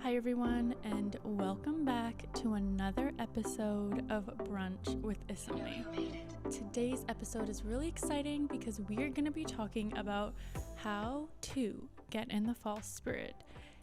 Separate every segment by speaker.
Speaker 1: Hi everyone, and welcome back to another episode of Brunch with Isome. Today's episode is really exciting because we are going to be talking about how to get in the fall spirit,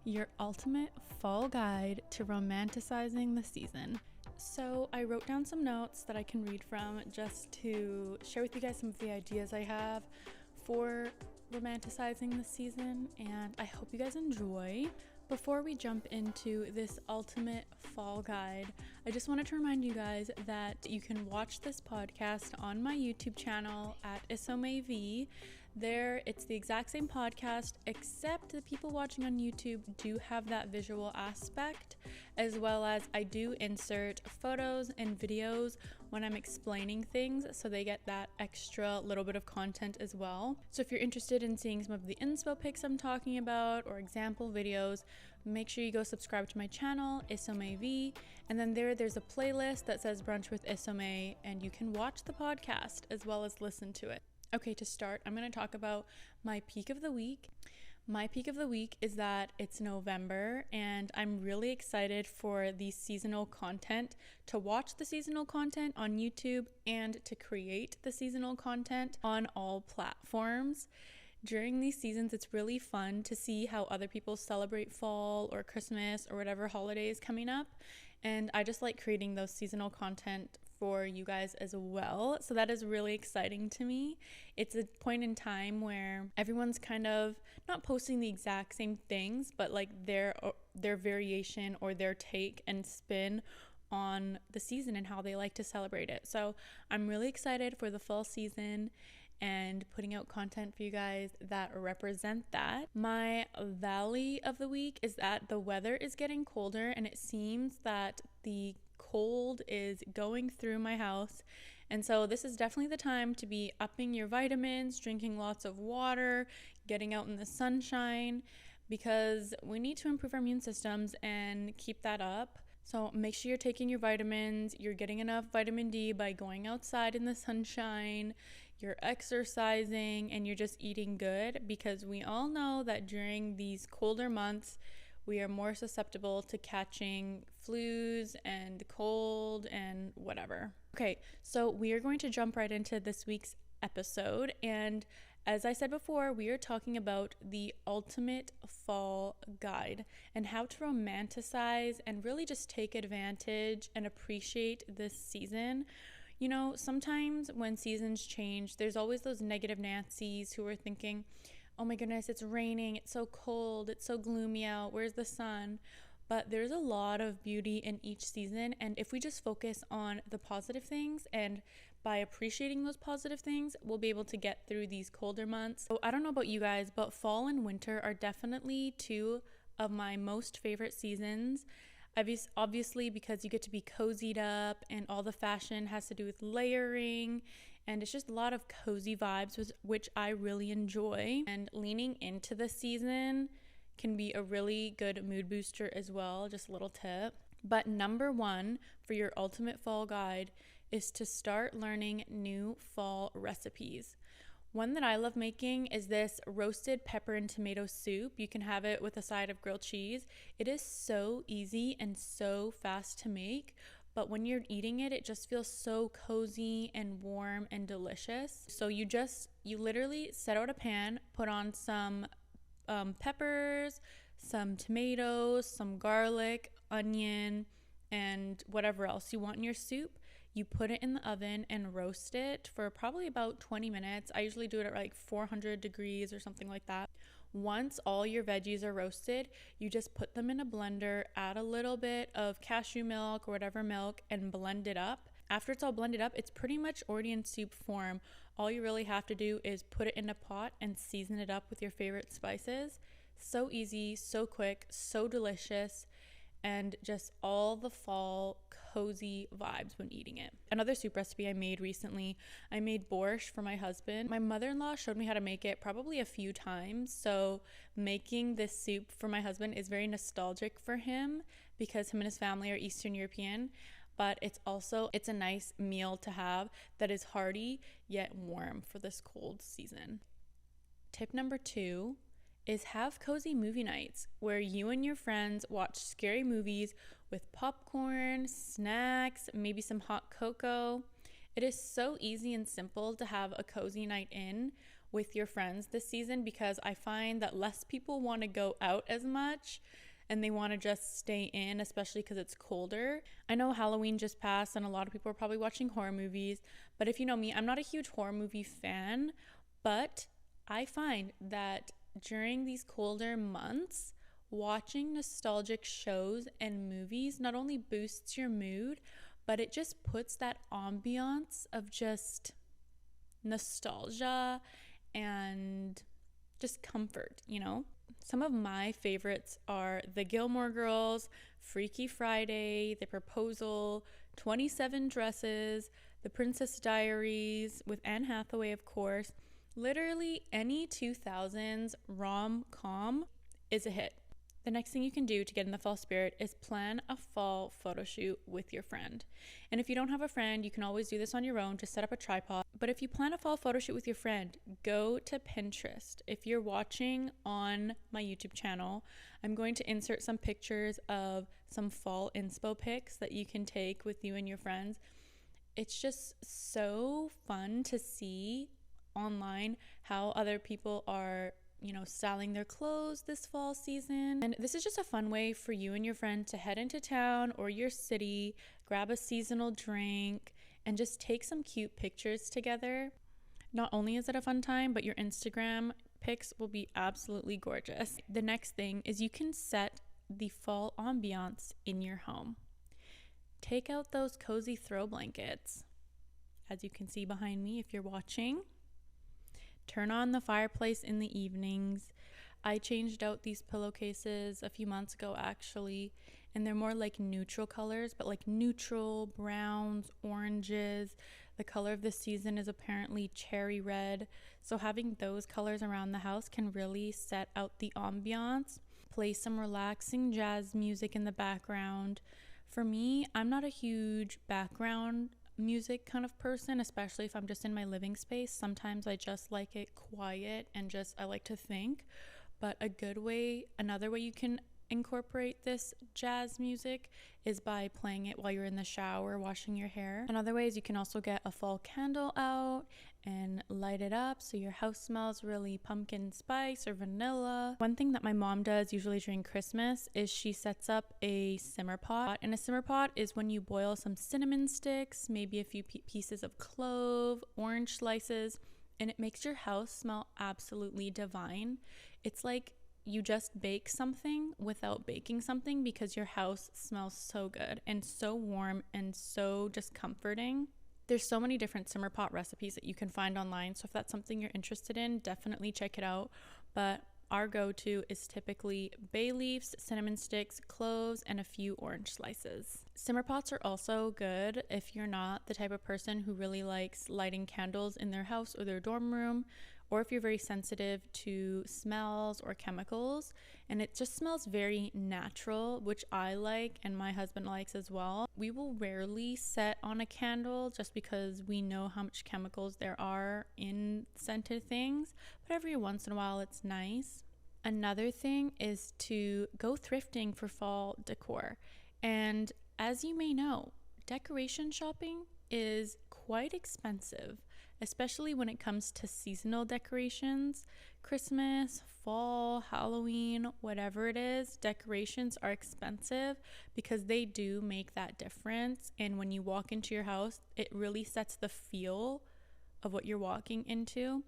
Speaker 1: your ultimate fall guide to romanticizing the season. So I wrote down some notes that I can read from just to share with you guys some of the ideas I have for romanticizing the season, and I hope you guys enjoy. Before we jump into this ultimate fall guide, I just wanted to remind you guys that you can watch this podcast on my YouTube channel at Isome. There, it's the exact same podcast, except the people watching on YouTube do have that visual aspect, as well as I do insert photos and videos when I'm explaining things, so they get that extra little bit of content as well. So if you're interested in seeing some of the inspo pics I'm talking about or example videos, make sure you go subscribe to my channel, Isome, and then there's a playlist that says Brunch with Isome, and you can watch the podcast as well as listen to it. Okay, to start, I'm going to talk about my peak of the week. My peak of the week is that it's November, and I'm really excited for the seasonal content, to watch the seasonal content on YouTube and to create the seasonal content on all platforms. During these seasons, it's really fun to see how other people celebrate fall or Christmas or whatever holiday is coming up. And I just like creating those seasonal content for you guys as well. So that is really exciting to me. It's a point in time where everyone's kind of not posting the exact same things, but like their variation or their take and spin on the season and how they like to celebrate it. So I'm really excited for the fall season and putting out content for you guys that represent that. My valley of the week is that the weather is getting colder, and it seems that the cold is going through my house. And so this is definitely the time to be upping your vitamins, drinking lots of water, getting out in the sunshine, because we need to improve our immune systems and keep that up. So make sure you're taking your vitamins, you're getting enough vitamin D by going outside in the sunshine, you're exercising, and you're just eating good, because we all know that during these colder months, we are more susceptible to catching flus and cold and whatever. Okay, so we are going to jump right into this week's episode. And as I said before, we are talking about the ultimate fall guide and how to romanticize and really just take advantage and appreciate this season. You know, sometimes when seasons change, there's always those negative Nancys who are thinking, oh my goodness, it's raining, it's so cold, it's so gloomy out, where's the sun? But there's a lot of beauty in each season, and if we just focus on the positive things and by appreciating those positive things, we'll be able to get through these colder months. So I don't know about you guys, but fall and winter are definitely two of my most favorite seasons. Obviously, because you get to be cozied up and all the fashion has to do with layering, and it's just a lot of cozy vibes, which I really enjoy. And leaning into the season can be a really good mood booster as well, just a little tip. But number one for your ultimate fall guide is to start learning new fall recipes. One that I love making is this roasted pepper and tomato soup. You can have it with a side of grilled cheese. It is so easy and so fast to make, but when you're eating it, it just feels so cozy and warm and delicious. So you literally set out a pan, put on some peppers, some tomatoes, some garlic, onion, and whatever else you want in your soup. You put it in the oven and roast it for probably about 20 minutes. I usually do it at like 400 degrees or something like that. Once all your veggies are roasted, you just put them in a blender, add a little bit of cashew milk or whatever milk, and blend it up. After it's all blended up, it's pretty much already in soup form. All you really have to do is put it in a pot and season it up with your favorite spices. So easy, so quick, so delicious, and just all the fall cozy vibes when eating it. Another soup recipe I made recently, I made borscht for my husband. My mother-in-law showed me how to make it probably a few times, so making this soup for my husband is very nostalgic for him because him and his family are Eastern European, but it's a nice meal to have that is hearty yet warm for this cold season. Tip number 2 is have cozy movie nights where you and your friends watch scary movies with popcorn, snacks, maybe some hot cocoa. It is so easy and simple to have a cozy night in with your friends this season because I find that less people want to go out as much and they want to just stay in, especially because it's colder. I know Halloween just passed and a lot of people are probably watching horror movies, but if you know me, I'm not a huge horror movie fan, but I find that during these colder months, watching nostalgic shows and movies not only boosts your mood, but it just puts that ambiance of just nostalgia and just comfort, you know? Some of my favorites are The Gilmore Girls, Freaky Friday, The Proposal, 27 Dresses, The Princess Diaries with Anne Hathaway, of course. Literally any 2000s rom-com is a hit. The next thing you can do to get in the fall spirit is plan a fall photo shoot with your friend. And if you don't have a friend, you can always do this on your own. Just set up a tripod. But if you plan a fall photo shoot with your friend, go to Pinterest. If you're watching on my YouTube channel, I'm going to insert some pictures of some fall inspo pics that you can take with you and your friends. It's just so fun to see online how other people are styling their clothes this fall season. And this is just a fun way for you and your friend to head into town or your city, grab a seasonal drink, and just take some cute pictures together. Not only is it a fun time, but your Instagram pics will be absolutely gorgeous. The next thing is you can set the fall ambiance in your home. Take out those cozy throw blankets, as you can see behind me if you're watching. Turn on the fireplace in the evenings. I changed out these pillowcases a few months ago actually, and they're more like neutral colors, but like neutral browns, oranges. The color of the season is apparently cherry red. So having those colors around the house can really set out the ambiance. Play some relaxing jazz music in the background. For me, I'm not a huge background music kind of person, especially if I'm just in my living space. Sometimes I just like it quiet and I like to think. But another way you can incorporate this jazz music is by playing it while you're in the shower washing your hair. Another way is you can also get a fall candle out and light it up so your house smells really pumpkin spice or vanilla. One thing that my mom does usually during Christmas is she sets up a simmer pot. And a simmer pot is when you boil some cinnamon sticks, maybe a few pieces of clove, orange slices, and it makes your house smell absolutely divine. It's like you just bake something without baking something because your house smells so good and so warm and so just comforting. There's so many different simmer pot recipes that you can find online, so if that's something you're interested in, definitely check it out. But our go-to is typically bay leaves, cinnamon sticks, cloves, and a few orange slices. Simmer pots are also good if you're not the type of person who really likes lighting candles in their house or their dorm room, or if you're very sensitive to smells or chemicals and it just smells very natural, which I like and my husband likes as well. We will rarely set on a candle just because we know how much chemicals there are in scented things, but every once in a while it's nice. Another thing is to go thrifting for fall decor. And as you may know, decoration shopping is quite expensive, especially when it comes to seasonal decorations. Christmas, fall, Halloween, whatever it is, decorations are expensive because they do make that difference. And when you walk into your house, it really sets the feel of what you're walking into.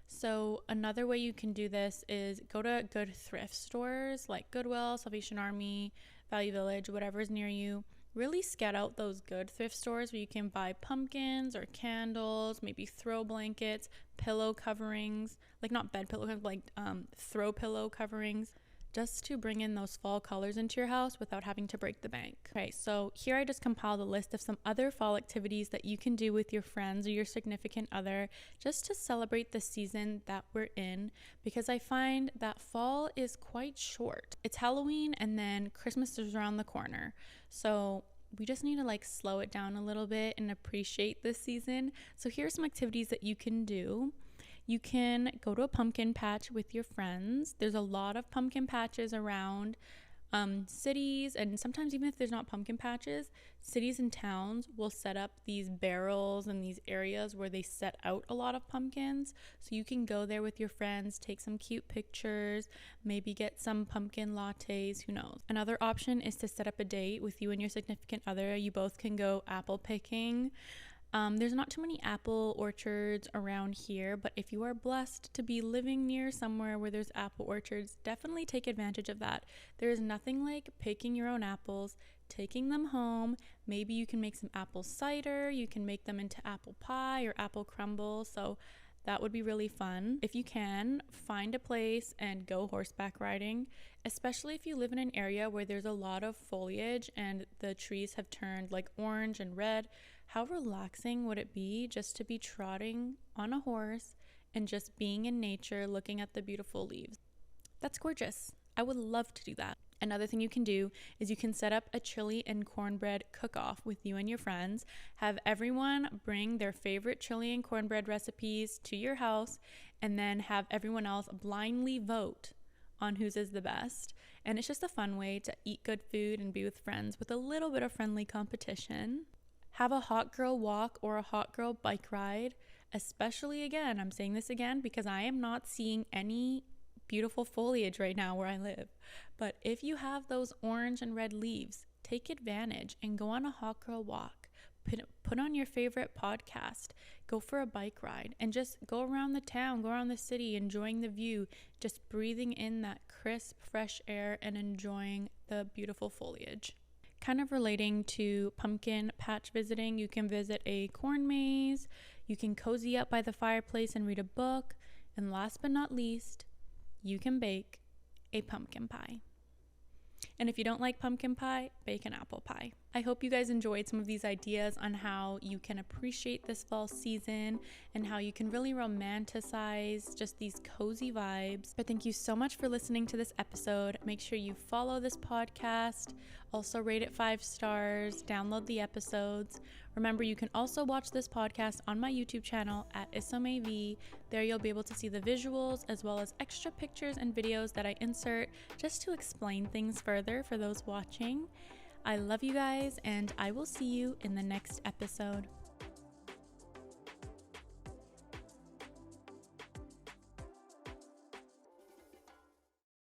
Speaker 1: So another way you can do this is go to good thrift stores like Goodwill, Salvation Army, Value Village, whatever is near you. Really scout out those good thrift stores where you can buy pumpkins or candles, maybe throw blankets, pillow coverings, like not bed pillow coverings, like throw pillow coverings, just to bring in those fall colors into your house without having to break the bank. Okay, so here I just compiled a list of some other fall activities that you can do with your friends or your significant other just to celebrate the season that we're in, because I find that fall is quite short. It's Halloween and then Christmas is around the corner. So we just need to slow it down a little bit and appreciate this season. So here's some activities that you can do. You can go to a pumpkin patch with your friends. There's a lot of pumpkin patches around cities, and sometimes even if there's not pumpkin patches, cities and towns will set up these barrels and these areas where they set out a lot of pumpkins, so you can go there with your friends, take some cute pictures, maybe get some pumpkin lattes, who knows. Another option is to set up a date with you and your significant other. You both can go apple picking. There's not too many apple orchards around here, but if you are blessed to be living near somewhere where there's apple orchards, definitely take advantage of that. There is nothing like picking your own apples, taking them home. Maybe you can make some apple cider, you can make them into apple pie or apple crumble, so that would be really fun. If you can, find a place and go horseback riding, especially if you live in an area where there's a lot of foliage and the trees have turned like orange and red. How relaxing would it be just to be trotting on a horse and just being in nature, looking at the beautiful leaves? That's gorgeous. I would love to do that. Another thing you can do is you can set up a chili and cornbread cook-off with you and your friends. Have everyone bring their favorite chili and cornbread recipes to your house, and then have everyone else blindly vote on whose is the best. And it's just a fun way to eat good food and be with friends with a little bit of friendly competition. Have a hot girl walk or a hot girl bike ride, especially, again, I'm saying this again because I am not seeing any beautiful foliage right now where I live. But if you have those orange and red leaves, take advantage and go on a hot girl walk. Put on your favorite podcast, go for a bike ride, and just go around the town, go around the city, enjoying the view, just breathing in that crisp, fresh air and enjoying the beautiful foliage. Kind of relating to pumpkin patch visiting, you can visit a corn maze, you can cozy up by the fireplace and read a book, and last but not least, you can bake a pumpkin pie. And if you don't like pumpkin pie, bake an apple pie. I hope you guys enjoyed some of these ideas on how you can appreciate this fall season and how you can really romanticize just these cozy vibes. But thank you so much for listening to this episode. Make sure you follow this podcast. Also rate it 5 stars, download the episodes. Remember, you can also watch this podcast on my YouTube channel at Isome. There you'll be able to see the visuals as well as extra pictures and videos that I insert just to explain things further for those watching. I love you guys, and I will see you in the next episode.